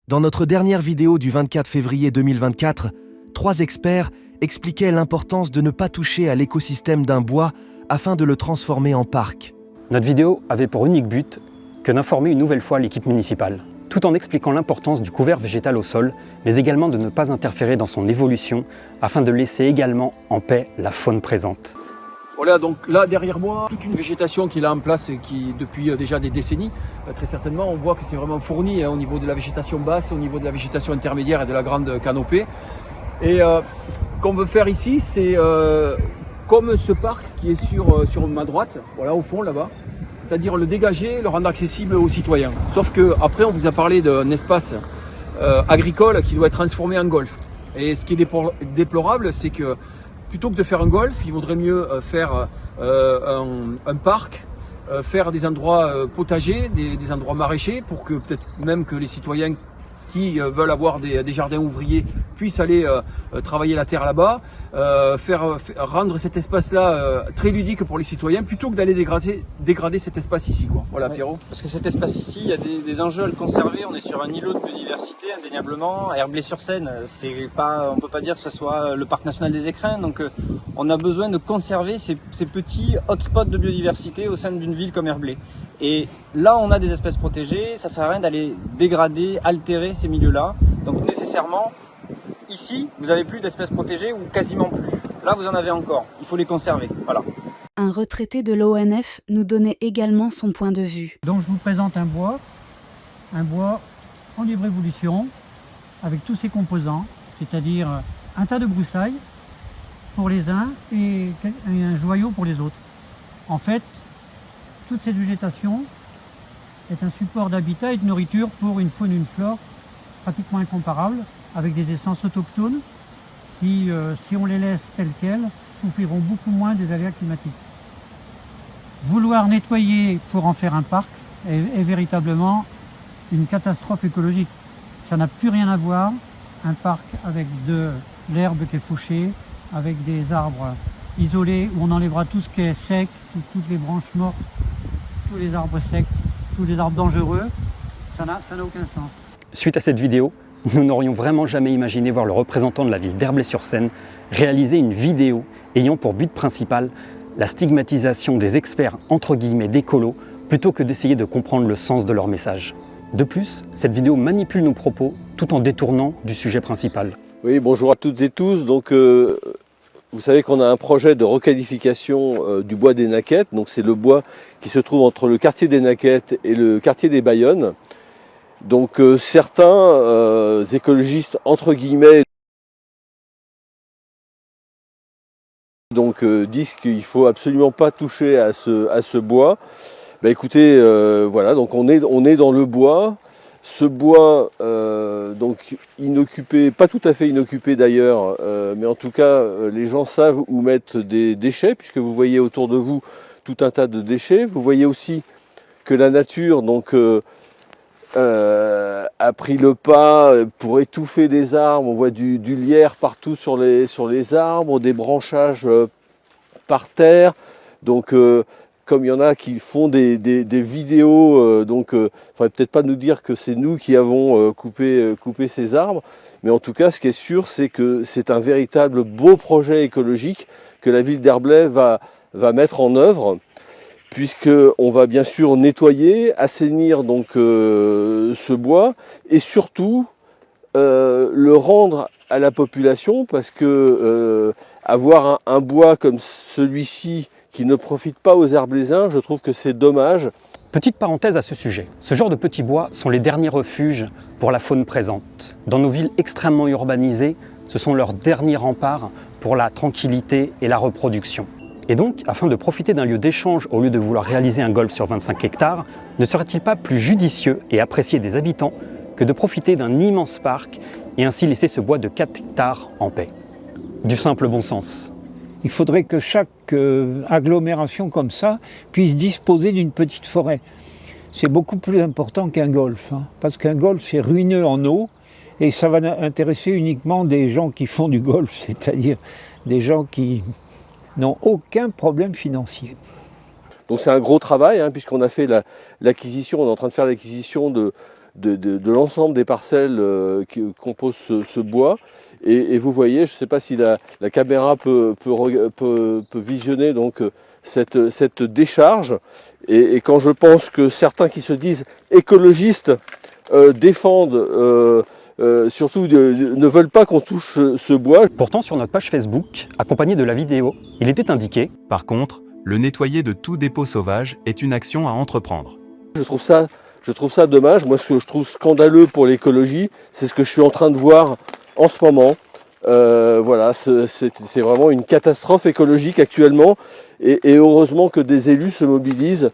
Dans notre dernière vidéo du 24 février 2024, 3 experts expliquaient l'importance de ne pas toucher à l'écosystème d'un bois afin de le transformer en parc. Notre vidéo avait pour unique but que d'informer une nouvelle fois l'équipe municipale, tout en expliquant l'importance du couvert végétal au sol, mais également de ne pas interférer dans son évolution afin de laisser également en paix la faune présente. Voilà, donc là derrière moi, toute une végétation qui est là en place et qui depuis déjà des décennies, très certainement on voit que c'est vraiment fourni au niveau de la végétation basse, au niveau de la végétation intermédiaire et de la grande canopée. Et ce qu'on veut faire ici, c'est comme ce parc qui est sur ma droite, voilà au fond là-bas, c'est-à-dire le dégager, le rendre accessible aux citoyens. Sauf que après on vous a parlé d'un espace agricole qui doit être transformé en golf. Et ce qui est déplorable, c'est que plutôt que de faire un golf, il vaudrait mieux faire un parc, faire des endroits potagers, des endroits maraîchers, pour que peut-être même que les citoyens qui veulent avoir des jardins ouvriers puissent aller travailler la terre là-bas, rendre cet espace-là très ludique pour les citoyens, plutôt que d'aller dégrader cet espace ici, quoi. Voilà, Pierrot. Parce que cet espace ici, il y a des enjeux à le conserver. On est sur un îlot de biodiversité, indéniablement. À Herblay-sur-Seine, on ne peut pas dire que ce soit le parc national des écrins. Donc on a besoin de conserver ces petits hotspots de biodiversité au sein d'une ville comme Herblay. Et là, on a des espèces protégées, ça sert à rien d'aller dégrader, altérer ces milieux-là. Donc nécessairement, ici, vous n'avez plus d'espèces protégées ou quasiment plus. Là, vous en avez encore. Il faut les conserver. Voilà. Un retraité de l'ONF nous donnait également son point de vue. Donc je vous présente un bois en libre évolution, avec tous ses composants, c'est-à-dire un tas de broussailles pour les uns et un joyau pour les autres. En fait, toute cette végétation est un support d'habitat et de nourriture pour une faune et une flore pratiquement incomparables, avec des essences autochtones qui, si on les laisse telles quelles, souffriront beaucoup moins des aléas climatiques. Vouloir nettoyer pour en faire un parc est véritablement une catastrophe écologique. Ça n'a plus rien à voir, un parc avec de l'herbe qui est fauchée, avec des arbres isolés où on enlèvera tout ce qui est sec, toutes les branches mortes, tous les arbres secs, tous les arbres dangereux, ça n'a aucun sens. Suite à cette vidéo, nous n'aurions vraiment jamais imaginé voir le représentant de la ville d'Herblay-sur-Seine réaliser une vidéo ayant pour but principal la stigmatisation des experts entre guillemets d'écolos plutôt que d'essayer de comprendre le sens de leur message. De plus, cette vidéo manipule nos propos tout en détournant du sujet principal. Oui, bonjour à toutes et tous. Donc, vous savez qu'on a un projet de requalification du bois des Naquettes. Donc c'est le bois qui se trouve entre le quartier des Naquettes et le quartier des Bayonnes. Donc certains écologistes entre guillemets disent qu'il faut absolument pas toucher à ce bois. Bah, écoutez, voilà, donc on est dans le bois. Ce bois, donc inoccupé, pas tout à fait inoccupé d'ailleurs, mais en tout cas, les gens savent où mettre des déchets, puisque vous voyez autour de vous tout un tas de déchets. Vous voyez aussi que la nature a pris le pas pour étouffer des arbres. On voit du lierre partout sur les arbres, des branchages par terre. Donc comme il y en a qui font des vidéos, faudrait peut-être pas nous dire que c'est nous qui avons coupé ces arbres, mais en tout cas, ce qui est sûr, c'est que c'est un véritable beau projet écologique que la ville d'Herblay va mettre en œuvre, puisqu'on va bien sûr nettoyer, assainir ce bois, et surtout le rendre à la population, parce que avoir un bois comme celui-ci qui ne profite pas aux Herblaisiens, je trouve que c'est dommage. Petite parenthèse à ce sujet, ce genre de petits bois sont les derniers refuges pour la faune présente. Dans nos villes extrêmement urbanisées, ce sont leurs derniers remparts pour la tranquillité et la reproduction. Et donc, afin de profiter d'un lieu d'échange au lieu de vouloir réaliser un golf sur 25 hectares, ne serait-il pas plus judicieux et apprécié des habitants que de profiter d'un immense parc et ainsi laisser ce bois de 4 hectares en paix? Du simple bon sens. Il faudrait que chaque agglomération comme ça puisse disposer d'une petite forêt. C'est beaucoup plus important qu'un golf, parce qu'un golf c'est ruineux en eau et ça va intéresser uniquement des gens qui font du golf, c'est-à-dire des gens qui n'ont aucun problème financier. Donc c'est un gros travail, puisqu'on a fait l'acquisition, on est en train de faire l'acquisition de l'ensemble des parcelles qui composent ce bois. Et vous voyez, je ne sais pas si la caméra peut visionner donc, cette décharge. Et quand je pense que certains qui se disent écologistes défendent, surtout ne veulent pas qu'on touche ce bois. Pourtant, sur notre page Facebook, accompagné de la vidéo, il était indiqué « Par contre, le nettoyer de tout dépôt sauvage est une action à entreprendre. » Je trouve ça dommage. Moi, ce que je trouve scandaleux pour l'écologie, c'est ce que je suis en train de voir en ce moment. Voilà, c'est vraiment une catastrophe écologique actuellement. Et heureusement que des élus se mobilisent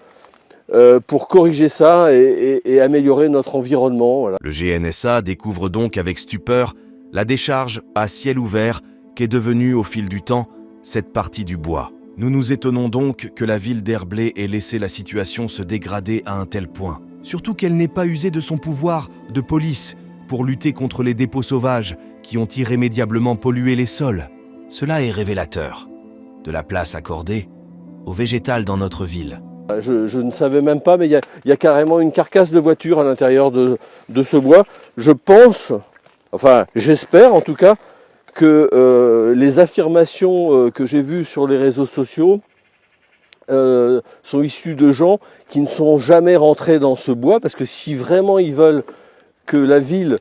pour corriger ça et améliorer notre environnement. Voilà. Le GNSA découvre donc avec stupeur la décharge à ciel ouvert qu'est devenue au fil du temps cette partie du bois. Nous nous étonnons donc que la ville d'Herblay ait laissé la situation se dégrader à un tel point. Surtout qu'elle n'ait pas usé de son pouvoir de police pour lutter contre les dépôts sauvages qui ont irrémédiablement pollué les sols. Cela est révélateur de la place accordée au végétal dans notre ville. Je ne savais même pas, mais il y a carrément une carcasse de voiture à l'intérieur de ce bois. Je pense, enfin j'espère en tout cas, que les affirmations que j'ai vues sur les réseaux sociaux sont issues de gens qui ne sont jamais rentrés dans ce bois, parce que si vraiment ils veulent que la ville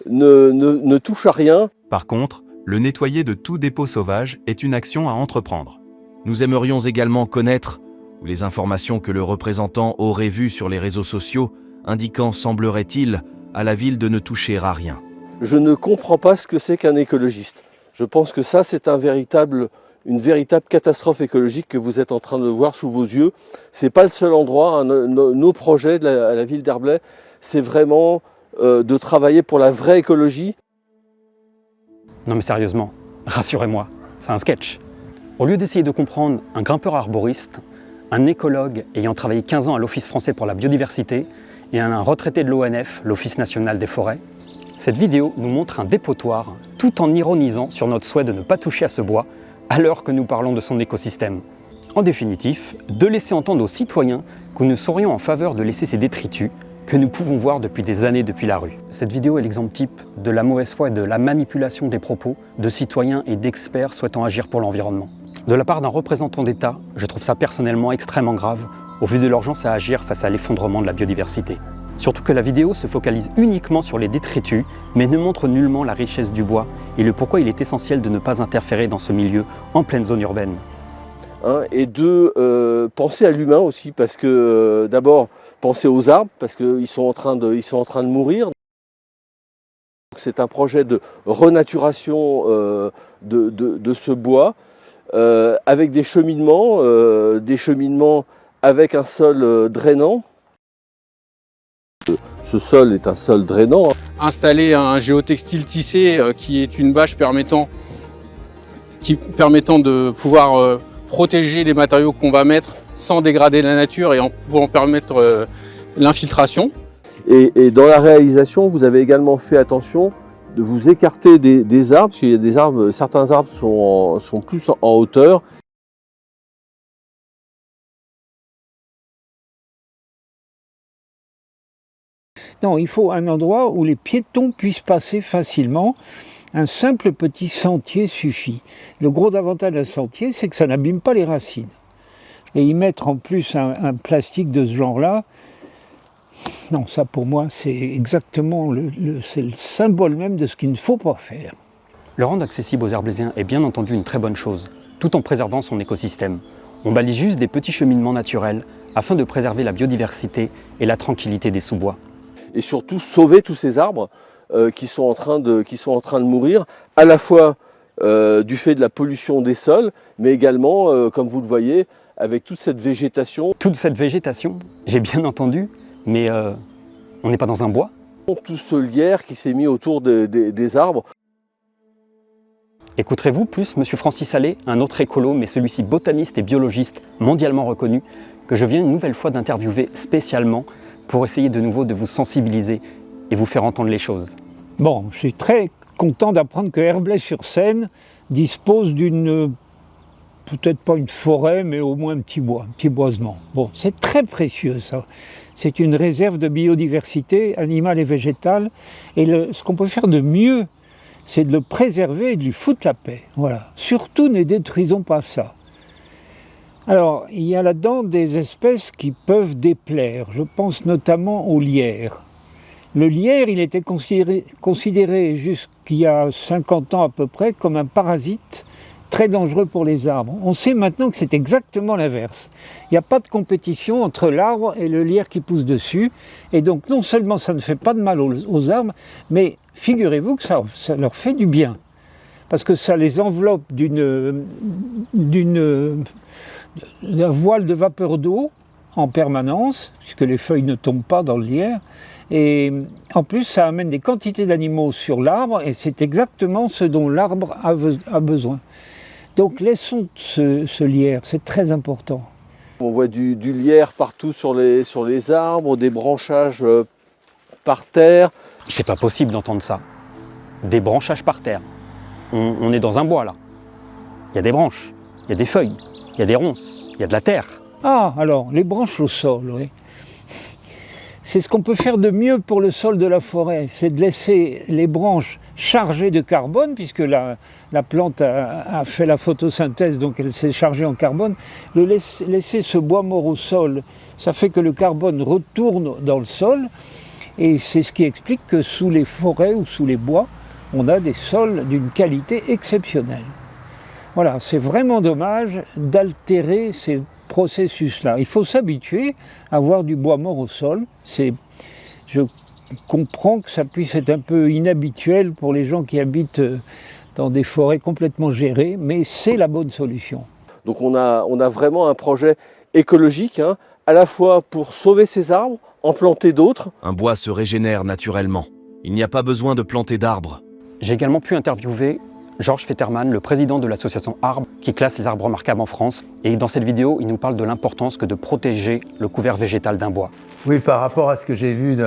ne touche à rien. Par contre, le nettoyer de tout dépôt sauvage est une action à entreprendre. Nous aimerions également connaître les informations que le représentant aurait vues sur les réseaux sociaux, indiquant, semblerait-il, à la ville de ne toucher à rien. Je ne comprends pas ce que c'est qu'un écologiste. Je pense que ça, c'est une véritable catastrophe écologique que vous êtes en train de voir sous vos yeux. Ce n'est pas le seul endroit. Nos projets à la ville d'Herblay, c'est vraiment de travailler pour la vraie écologie. Non mais sérieusement, rassurez-moi, c'est un sketch. Au lieu d'essayer de comprendre un grimpeur arboriste, un écologue ayant travaillé 15 ans à l'Office français pour la biodiversité et un retraité de l'ONF, l'Office national des forêts, cette vidéo nous montre un dépotoir tout en ironisant sur notre souhait de ne pas toucher à ce bois à l'heure que nous parlons de son écosystème. En définitif, de laisser entendre aux citoyens que nous serions en faveur de laisser ces détritus que nous pouvons voir depuis des années depuis la rue. Cette vidéo est l'exemple type de la mauvaise foi et de la manipulation des propos de citoyens et d'experts souhaitant agir pour l'environnement. De la part d'un représentant d'État, je trouve ça personnellement extrêmement grave, au vu de l'urgence à agir face à l'effondrement de la biodiversité. Surtout que la vidéo se focalise uniquement sur les détritus, mais ne montre nullement la richesse du bois et le pourquoi il est essentiel de ne pas interférer dans ce milieu en pleine zone urbaine. Et de penser à l'humain aussi, parce que d'abord, penser aux arbres, parce qu'ils sont en train de mourir. C'est un projet de renaturation de ce bois, avec des cheminements avec un sol drainant. Ce sol est un sol drainant. Installer un géotextile tissé qui est une bâche permettant de pouvoir protéger les matériaux qu'on va mettre sans dégrader la nature et en pouvant permettre l'infiltration. Et dans la réalisation, vous avez également fait attention de vous écarter des arbres, parce qu'il y a des arbres, certains arbres sont plus en hauteur. Non, il faut un endroit où les piétons puissent passer facilement. Un simple petit sentier suffit. Le gros avantage d'un sentier, c'est que ça n'abîme pas les racines. Et y mettre en plus un plastique de ce genre-là, non, ça pour moi, c'est exactement c'est le symbole même de ce qu'il ne faut pas faire. Le rendre accessible aux Herblésiens est bien entendu une très bonne chose, tout en préservant son écosystème. On balise juste des petits cheminements naturels afin de préserver la biodiversité et la tranquillité des sous-bois. Et surtout sauver tous ces arbres qui sont en train de mourir, à la fois du fait de la pollution des sols, mais également, comme vous le voyez, avec toute cette végétation. Toute cette végétation, j'ai bien entendu, mais on n'est pas dans un bois. Tout ce lierre qui s'est mis autour des arbres. Écouterez-vous plus Monsieur Francis Allais, un autre écolo, mais celui-ci botaniste et biologiste mondialement reconnu, que je viens une nouvelle fois d'interviewer spécialement pour essayer de nouveau de vous sensibiliser et vous faire entendre les choses. Bon, je suis très content d'apprendre que Herblay-sur-Seine dispose d'une peut-être pas une forêt, mais au moins un petit bois, un petit boisement. Bon, c'est très précieux ça. C'est une réserve de biodiversité animale et végétale. Et ce qu'on peut faire de mieux, c'est de le préserver et de lui foutre la paix. Voilà. Surtout ne détruisons pas ça. Alors, il y a là-dedans des espèces qui peuvent déplaire. Je pense notamment au lierre. Le lierre, il était considéré jusqu'il y a 50 ans à peu près comme un parasite très dangereux pour les arbres. On sait maintenant que c'est exactement l'inverse. Il n'y a pas de compétition entre l'arbre et le lierre qui pousse dessus. Et donc non seulement ça ne fait pas de mal aux arbres, mais figurez-vous que ça leur fait du bien. Parce que ça les enveloppe d'un voile de vapeur d'eau en permanence, puisque les feuilles ne tombent pas dans le lierre. Et en plus, ça amène des quantités d'animaux sur l'arbre, et c'est exactement ce dont l'arbre a besoin. Donc laissons ce lierre, c'est très important. On voit du lierre partout sur les arbres, des branchages par terre. C'est pas possible d'entendre ça. Des branchages par terre. On est dans un bois là. Il y a des branches, il y a des feuilles, il y a des ronces, il y a de la terre. Ah, alors, les branches au sol, oui. C'est ce qu'on peut faire de mieux pour le sol de la forêt, c'est de laisser les branches chargées de carbone, puisque la plante a fait la photosynthèse, donc elle s'est chargée en carbone. Laisser ce bois mort au sol, ça fait que le carbone retourne dans le sol, et c'est ce qui explique que sous les forêts ou sous les bois, on a des sols d'une qualité exceptionnelle. Voilà, c'est vraiment dommage d'altérer ces processus-là. Il faut s'habituer à avoir du bois mort au sol. Je comprends que ça puisse être un peu inhabituel pour les gens qui habitent dans des forêts complètement gérées, mais c'est la bonne solution. Donc on a vraiment un projet écologique, à la fois pour sauver ces arbres, en planter d'autres. Un bois se régénère naturellement. Il n'y a pas besoin de planter d'arbres. J'ai également pu interviewer Georges Fetterman, le président de l'association Arbres, qui classe les arbres remarquables en France. Et dans cette vidéo, il nous parle de l'importance que de protéger le couvert végétal d'un bois. Oui, par rapport à ce que j'ai vu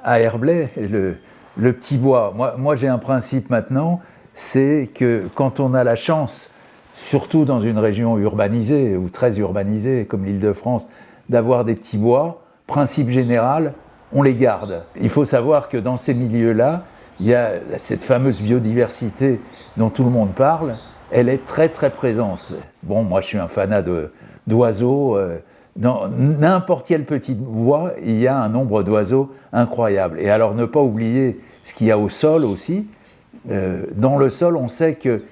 à Herblay, le petit bois. Moi j'ai un principe maintenant, c'est que quand on a la chance, surtout dans une région urbanisée ou très urbanisée comme l'Île-de-France, d'avoir des petits bois, principe général, on les garde. Il faut savoir que dans ces milieux-là, il y a cette fameuse biodiversité dont tout le monde parle, elle est très très présente. Bon, moi je suis un fanat d'oiseaux. Dans n'importe quel petit bois, il y a un nombre d'oiseaux incroyable. Et alors ne pas oublier ce qu'il y a au sol aussi. Dans le sol, on sait que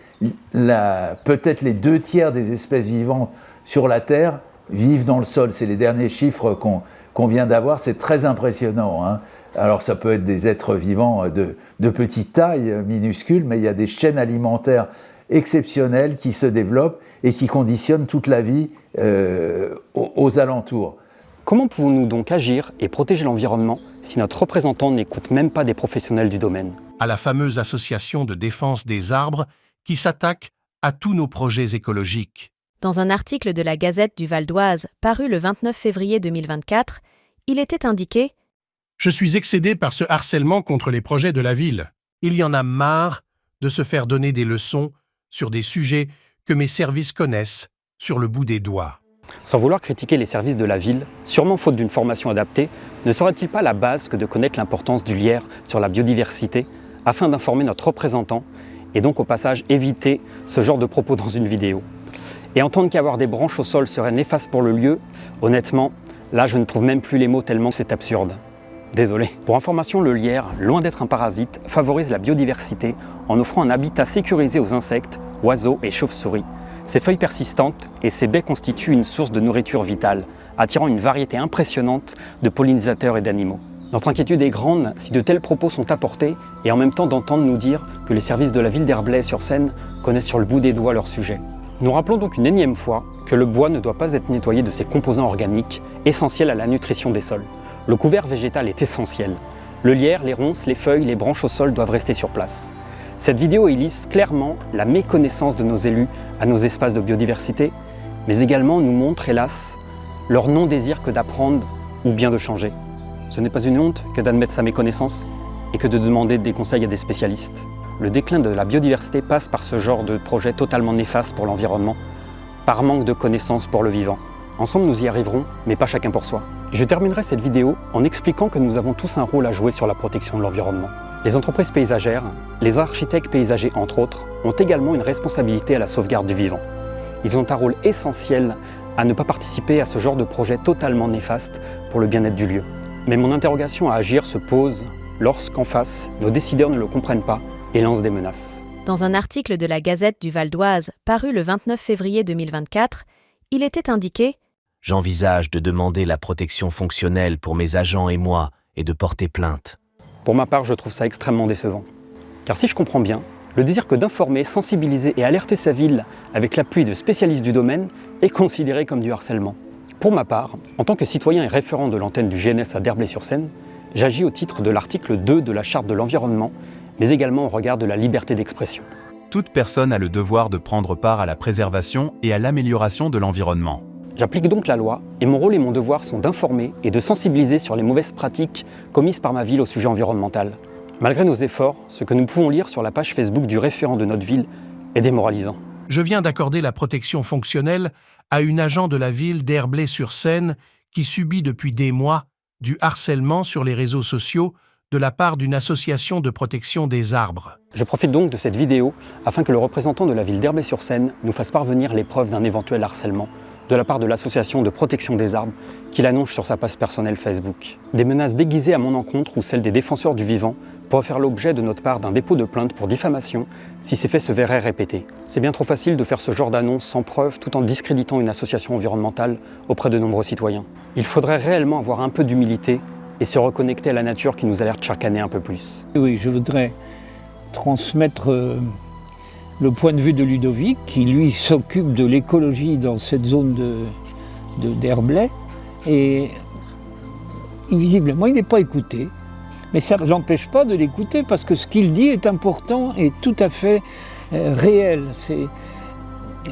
peut-être les 2/3 des espèces vivantes sur la Terre vivent dans le sol. C'est les derniers chiffres qu'on vient d'avoir, c'est très impressionnant. Alors ça peut être des êtres vivants de petite taille, minuscules, mais il y a des chaînes alimentaires exceptionnelles qui se développent et qui conditionnent toute la vie aux alentours. Comment pouvons-nous donc agir et protéger l'environnement si notre représentant n'écoute même pas des professionnels du domaine? À la fameuse association de défense des arbres qui s'attaque à tous nos projets écologiques. Dans un article de la Gazette du Val d'Oise paru le 29 février 2024, il était indiqué « Je suis excédé par ce harcèlement contre les projets de la ville. Il y en a marre de se faire donner des leçons sur des sujets que mes services connaissent sur le bout des doigts. » Sans vouloir critiquer les services de la ville, sûrement faute d'une formation adaptée, ne serait-il pas la base que de connaître l'importance du lierre sur la biodiversité afin d'informer notre représentant et donc au passage éviter ce genre de propos dans une vidéo? Et entendre qu'avoir des branches au sol serait néfaste pour le lieu, honnêtement, là je ne trouve même plus les mots tellement c'est absurde. Désolé. Pour information, le lierre, loin d'être un parasite, favorise la biodiversité en offrant un habitat sécurisé aux insectes, oiseaux et chauves-souris. Ses feuilles persistantes et ses baies constituent une source de nourriture vitale, attirant une variété impressionnante de pollinisateurs et d'animaux. Notre inquiétude est grande si de tels propos sont apportés et en même temps d'entendre nous dire que les services de la ville d'Herblay-sur-Seine connaissent sur le bout des doigts leur sujet. Nous rappelons donc une énième fois que le bois ne doit pas être nettoyé de ses composants organiques, essentiels à la nutrition des sols. Le couvert végétal est essentiel. Le lierre, les ronces, les feuilles, les branches au sol doivent rester sur place. Cette vidéo illustre clairement la méconnaissance de nos élus à nos espaces de biodiversité, mais également nous montre, hélas, leur non-désir que d'apprendre ou bien de changer. Ce n'est pas une honte que d'admettre sa méconnaissance et que de demander des conseils à des spécialistes. le déclin de la biodiversité passe par ce genre de projet totalement néfaste pour l'environnement, par manque de connaissances pour le vivant. Ensemble, nous y arriverons, mais pas chacun pour soi. Je terminerai cette vidéo en expliquant que nous avons tous un rôle à jouer sur la protection de l'environnement. Les entreprises paysagères, les architectes paysagers entre autres, ont également une responsabilité à la sauvegarde du vivant. Ils ont un rôle essentiel à ne pas participer à ce genre de projet totalement néfaste pour le bien-être du lieu. Mais mon interrogation à agir se pose lorsqu'en face, nos décideurs ne le comprennent pas et lancent des menaces. Dans un article de la Gazette du Val d'Oise paru le 29 février 2024, il était indiqué « J'envisage de demander la protection fonctionnelle pour mes agents et moi et de porter plainte. » Pour ma part, je trouve ça extrêmement décevant. Car si je comprends bien, le désir que d'informer, sensibiliser et alerter sa ville avec l'appui de spécialistes du domaine est considéré comme du harcèlement. Pour ma part, en tant que citoyen et référent de l'antenne du GNS à D'Herblay-sur-Seine, j'agis au titre de l'article 2 de la Charte de l'environnement, mais également au regard de la liberté d'expression. Toute personne a le devoir de prendre part à la préservation et à l'amélioration de l'environnement. J'applique donc la loi et mon rôle et mon devoir sont d'informer et de sensibiliser sur les mauvaises pratiques commises par ma ville au sujet environnemental. Malgré nos efforts, ce que nous pouvons lire sur la page Facebook du référent de notre ville est démoralisant. Je viens d'accorder la protection fonctionnelle à une agent de la ville d'Herblay-sur-Seine qui subit depuis des mois du harcèlement sur les réseaux sociaux de la part d'une association de protection des arbres. Je profite donc de cette vidéo afin que le représentant de la ville d'Herblay-sur-Seine nous fasse parvenir les preuves d'un éventuel harcèlement de la part de l'association de protection des arbres qu'il annonce sur sa page personnelle Facebook. Des menaces déguisées à mon encontre ou celles des défenseurs du vivant pourraient faire l'objet de notre part d'un dépôt de plainte pour diffamation si ces faits se verraient répétés. C'est bien trop facile de faire ce genre d'annonce sans preuve tout en discréditant une association environnementale auprès de nombreux citoyens. Il faudrait réellement avoir un peu d'humilité et se reconnecter à la nature qui nous alerte chaque année un peu plus. Oui, je voudrais transmettre le point de vue de Ludovic, qui lui s'occupe de l'écologie dans cette zone d'Herblay. Et visiblement, il n'est pas écouté. Mais ça ne l'empêche pas de l'écouter, parce que ce qu'il dit est important et tout à fait réel.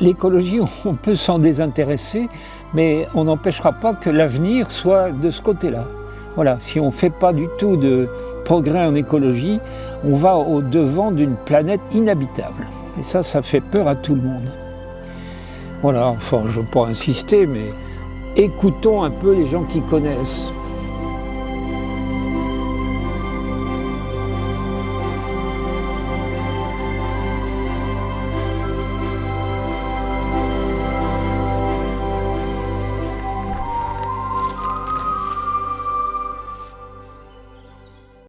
L'écologie, on peut s'en désintéresser, mais on n'empêchera pas que l'avenir soit de ce côté-là. Voilà, si on ne fait pas du tout de progrès en écologie, on va au-devant d'une planète inhabitable. Et ça fait peur à tout le monde. Voilà, enfin, je ne veux pas insister, mais écoutons un peu les gens qui connaissent.